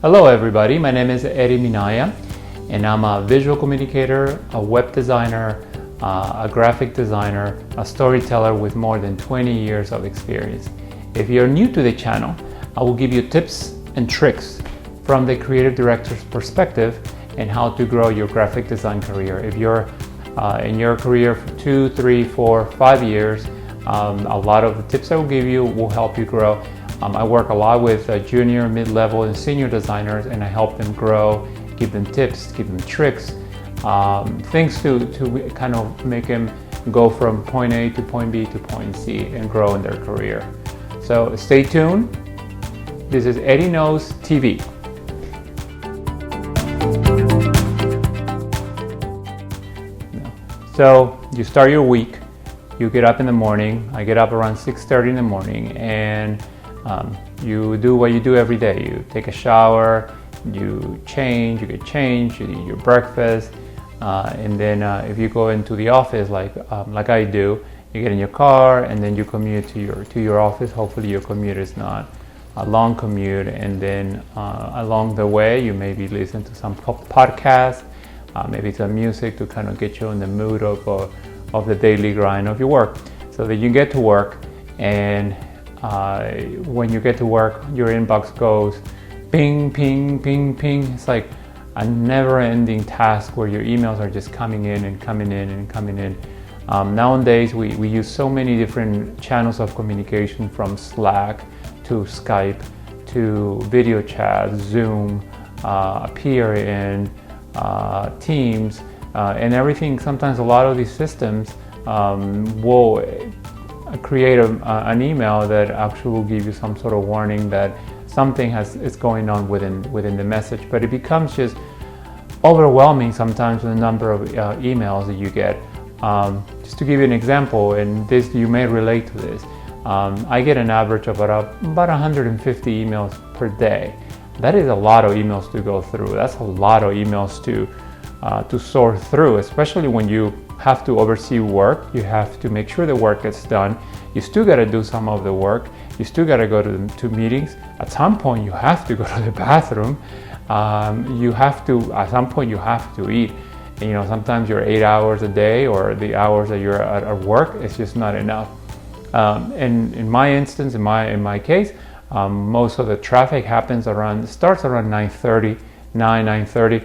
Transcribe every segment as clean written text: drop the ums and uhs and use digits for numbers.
Hello everybody, my name is Eddie Minaya and I'm a visual communicator, a web designer, a graphic designer, a storyteller with more than 20 years of experience. If you're new to the channel, I will give you tips and tricks from the creative director's perspective and how to grow your graphic design career. If you're in your career for 2, 3, 4, 5 years, a lot of the tips I will give you will help you grow. I work a lot with junior, mid-level, and senior designers, and I help them grow, give them tips, give them tricks, things to kind of make them go from point A to point B to point C and grow in their career. So stay tuned. This is Eddie Knows TV. So you start your week, you get up in the morning. I get up around 6:30 in the morning, and you do what you do every day. You take a shower, you get changed, you eat your breakfast, and then if you go into the office like I do, you get in your car and then you commute to your office. Hopefully your commute is not a long commute, and then along the way you maybe listen to some podcast, maybe some music to kind of get you in the mood of the daily grind of your work, so that you get to work. And when you get to work, your inbox goes ping, ping, ping, ping. It's like a never-ending task where your emails are just coming in and coming in and coming in. Nowadays, we use so many different channels of communication, from Slack to Skype to video chat, Zoom, appear in Teams, and everything. Sometimes a lot of these systems will create an email that actually will give you some sort of warning that something is going on within the message, but it becomes just overwhelming sometimes with the number of emails that you get. Just to give you an example, and this you may relate to this, I get an average of about 150 emails per day. That is a lot of emails to go through. That's a lot of emails to sort through, especially when you have to oversee work. You have to make sure the work gets done. You still got to do some of the work. You still got to go to meetings. At some point, you have to go to the bathroom. At some point, you have to eat. And, sometimes your 8 hours a day or the hours that you're at work, it's just not enough. And in my instance, in my case, most of the traffic starts around 9:30.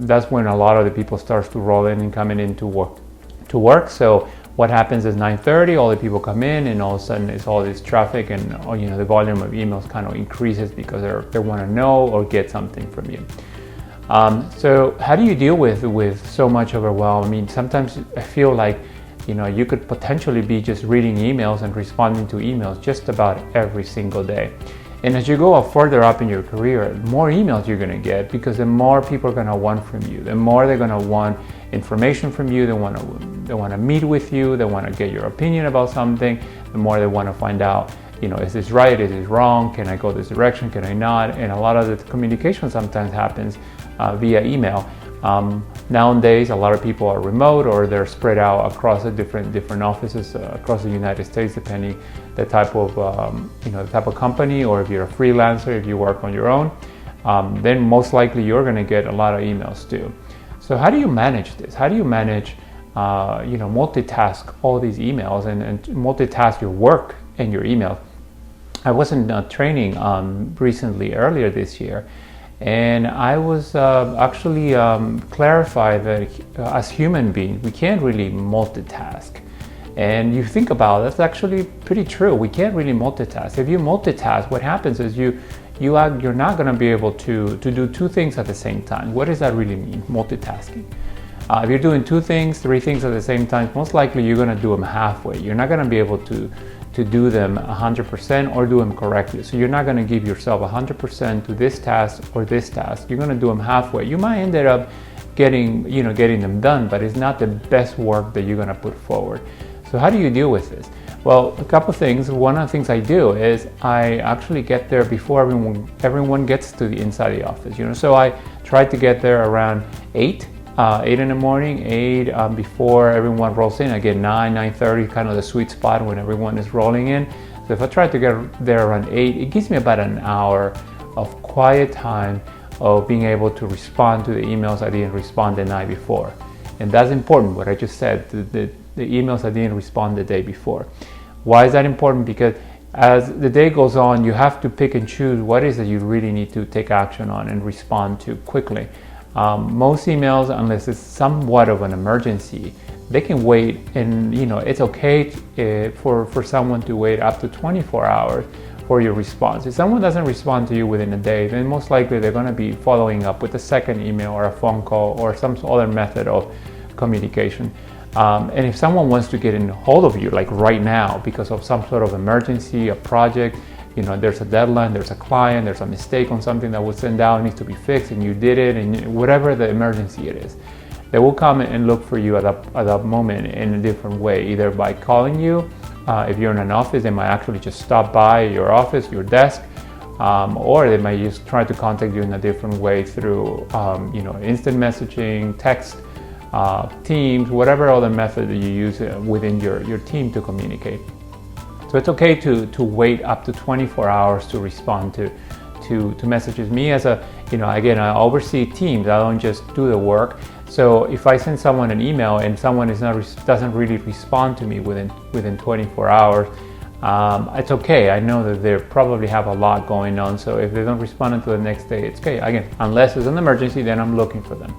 That's when a lot of the people starts to roll in and coming into work. So what happens is 9:30, all the people come in, and all of a sudden it's all this traffic, and the volume of emails kind of increases because they want to know or get something from you. So how do you deal with so much overwhelm? I mean, sometimes I feel like you could potentially be just reading emails and responding to emails just about every single day. And as you go further up in your career, the more emails you're going to get, because the more people are going to want from you, the more they're going to want information from you. They want to meet with you. They want to get your opinion about something. The more they want to find out, is this right? Is this wrong? Can I go this direction? Can I not? And a lot of the communication sometimes happens via email. Nowadays, a lot of people are remote, or they're spread out across the different offices across the United States, depending the type of company, or if you're a freelancer, if you work on your own, then most likely you're going to get a lot of emails too. So how do you manage this? How do you manage, multitask all these emails and multitask your work and your emails? I was in training recently, earlier this year, and I was actually clarified that as human beings, we can't really multitask. And you think about it, that's actually pretty true. We can't really multitask. If you multitask, what happens is you're not going to be able to do two things at the same time. What does that really mean, multitasking? If you're doing 2 things, 3 things at the same time, most likely you're going to do them halfway. You're not going to be able to do them 100% or do them correctly. So you're not going to give yourself 100% to this task or this task. You're going to do them halfway. You might end up getting them done, but it's not the best work that you're going to put forward. So how do you deal with this? Well, a couple things. One of the things I do is I actually get there before everyone gets to the inside of the office. So I try to get there around 8 in the morning, 8 before everyone rolls in. Again, 9:30, kind of the sweet spot when everyone is rolling in. So if I try to get there around 8, it gives me about an hour of quiet time, of being able to respond to the emails I didn't respond the night before. And that's important, what I just said, the emails I didn't respond the day before. Why is that important? Because as the day goes on, you have to pick and choose what is it you really need to take action on and respond to quickly. Most emails, unless it's somewhat of an emergency, they can wait, and it's okay for someone to wait up to 24 hours for your response. If someone doesn't respond to you within a day, then most likely they're going to be following up with a second email or a phone call or some other method of communication. And if someone wants to get in hold of you, like right now, because of some sort of emergency, a project, there's a deadline, there's a client, there's a mistake on something that was sent out, needs to be fixed, and you did it, and whatever the emergency it is, they will come and look for you at that moment in a different way, either by calling you. If you're in an office, they might actually just stop by your office, your desk, or they might just try to contact you in a different way through, instant messaging, text, Teams, whatever other method that you use within your team to communicate. So it's okay to wait up to 24 hours to respond to messages. Me as again, I oversee teams. I don't just do the work. So if I send someone an email and someone doesn't really respond to me within 24 hours, it's okay. I know that they probably have a lot going on. So if they don't respond until the next day, it's okay. Again, unless it's an emergency, then I'm looking for them.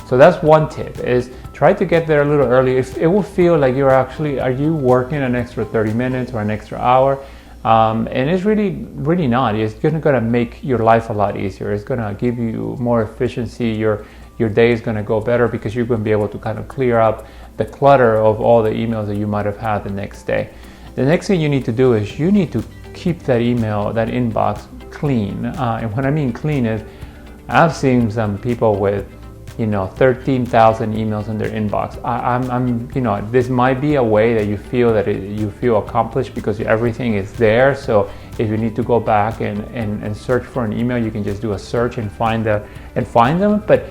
So that's one tip, is try to get there a little early. It will feel like are you working an extra 30 minutes or an extra hour? And it's really, really not. It's going to make your life a lot easier. It's going to give you more efficiency. Your day is going to go better because you're going to be able to kind of clear up the clutter of all the emails that you might have had the next day. The next thing you need to do is you need to keep that email, that inbox clean. And what I mean clean is, I've seen some people with 13,000 emails in their inbox. This might be a way that you feel accomplished because everything is there. So if you need to go back and search for an email, you can just do a search and find them. But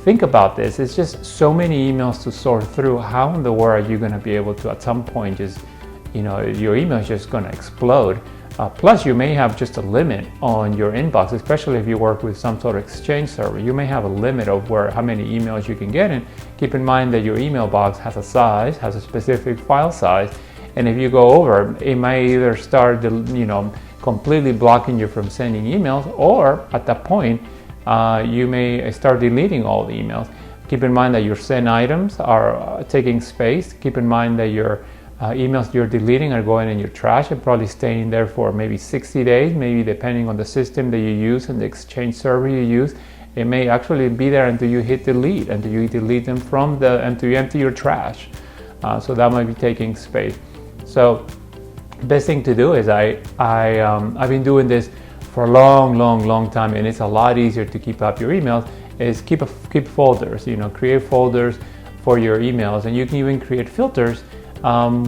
think about this. It's just so many emails to sort through. How in the world are you going to be able to, at some point, just, your email is just going to explode. Plus, you may have just a limit on your inbox, especially if you work with some sort of exchange server. You may have a limit of how many emails you can get in. Keep in mind that your email box has a specific file size, and if you go over, it might either start, completely blocking you from sending emails, or at that point, you may start deleting all the emails. Keep in mind that your sent items are taking space. Keep in mind that your emails you're deleting are going in your trash and probably staying there for maybe 60 days, maybe depending on the system that you use and the exchange server you use. It may actually be there until you hit delete, until you delete them until you empty your trash. So that might be taking space. So best thing to do is I've been doing this for a long time, and it's a lot easier to keep up your emails, is keep folders, create folders for your emails, and you can even create filters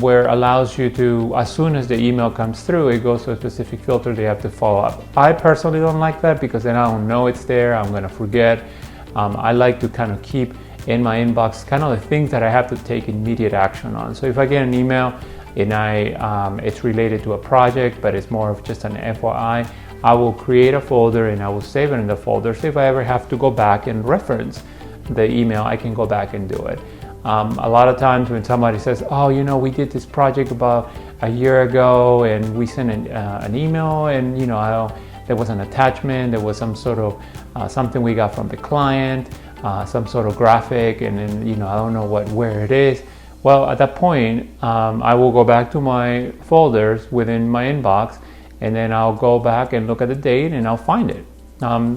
where it allows you to, as soon as the email comes through, it goes to a specific filter they have to follow up. I personally don't like that because then I don't know it's there, I'm gonna forget. I like to kind of keep in my inbox kind of the things that I have to take immediate action on. So if I get an email and it's related to a project, but it's more of just an FYI, I will create a folder and I will save it in the folder. So if I ever have to go back and reference the email, I can go back and do it. A lot of times when somebody says, oh, we did this project about a year ago and we sent an email and, there was an attachment, there was some sort of something we got from the client, some sort of graphic, and then, I don't know where it is. Well, at that point, I will go back to my folders within my inbox, and then I'll go back and look at the date and I'll find it.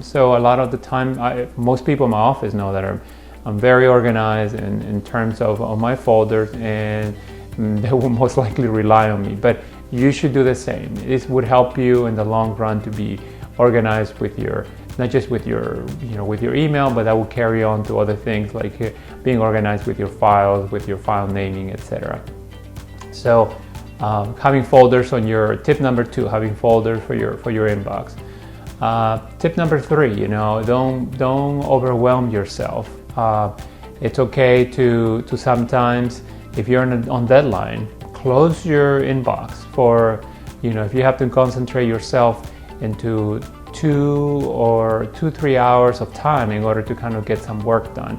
So a lot of the time, most people in my office know that I'm very organized in terms of my folders, and they will most likely rely on me. But you should do the same. This would help you in the long run to be organized with not just with your email, but that will carry on to other things like being organized with your files, with your file naming, etc. So having folders on tip number 2, having folders for your inbox. Tip number 3, don't overwhelm yourself. It's okay to sometimes, if you're on deadline, close your inbox for, if you have to concentrate yourself into 3 hours of time in order to kind of get some work done.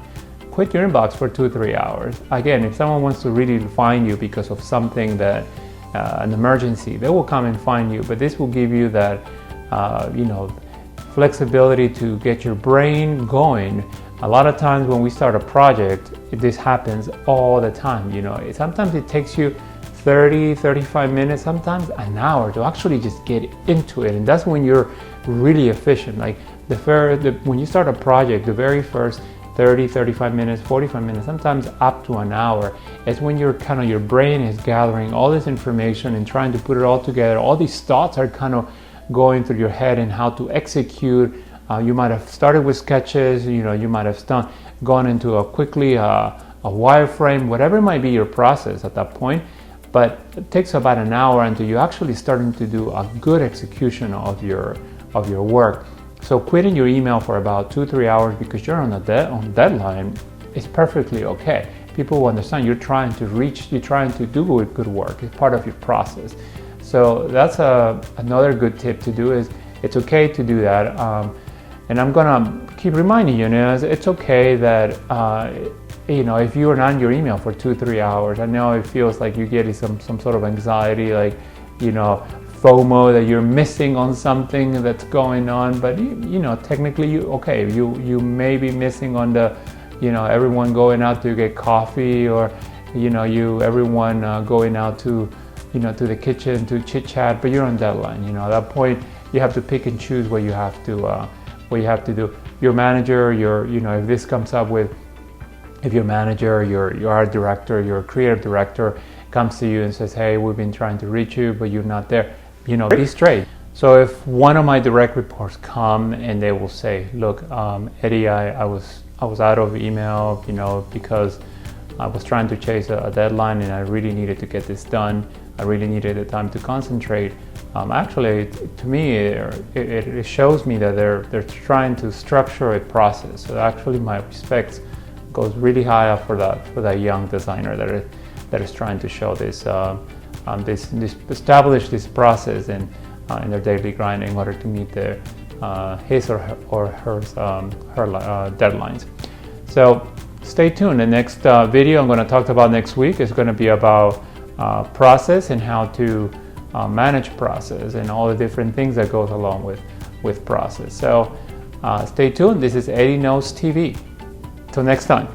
Quit your inbox for 2-3 hours. Again, if someone wants to really find you because of something that an emergency, they will come and find you, but this will give you that flexibility to get your brain going. A lot of times when we start a project, this happens all the time. Sometimes it takes you 30-35 minutes, sometimes an hour to actually just get into it, and that's when you're really efficient. Like when you start a project, the very first 30-35 minutes, 45 minutes, sometimes up to an hour, is when your brain is gathering all this information and trying to put it all together. All these thoughts are kind of going through your head and how to execute. You might have started with sketches, you might have gone into a wireframe, whatever it might be your process at that point. But it takes about an hour until you're actually starting to do a good execution of your work. So quitting your email for about 2-3 hours because you're on deadline is perfectly okay. People will understand you're trying to do good work. It's part of your process. So that's another good tip to do. Is it's okay to do that. And I'm gonna keep reminding you, it's okay that if you are not in your email for 2-3 hours, I know it feels like you're getting some sort of anxiety, like FOMO, that you're missing on something that's going on. But technically you may be missing on the everyone going out to get coffee, or everyone going out to the kitchen to chit chat, but you're on deadline. At that point you have to pick and choose what you have to do. Your manager, if this comes up with, if your manager, your art director, your creative director comes to you and says, hey, we've been trying to reach you, but you're not there, be straight. So if one of my direct reports come and they will say, look, Eddie, I was out of email, because I was trying to chase a deadline and I really needed to get this done. I really needed the time to concentrate. Actually, to me, it shows me that they're trying to structure a process. So actually, my respects goes really high up for that young designer that is trying to show establish this process in their daily grind in order to meet his or her deadlines. So stay tuned. The next video I'm going to talk about next week is going to be about process and how to manage process and all the different things that goes along with process. So stay tuned. This is Eddie Knows TV. Till next time.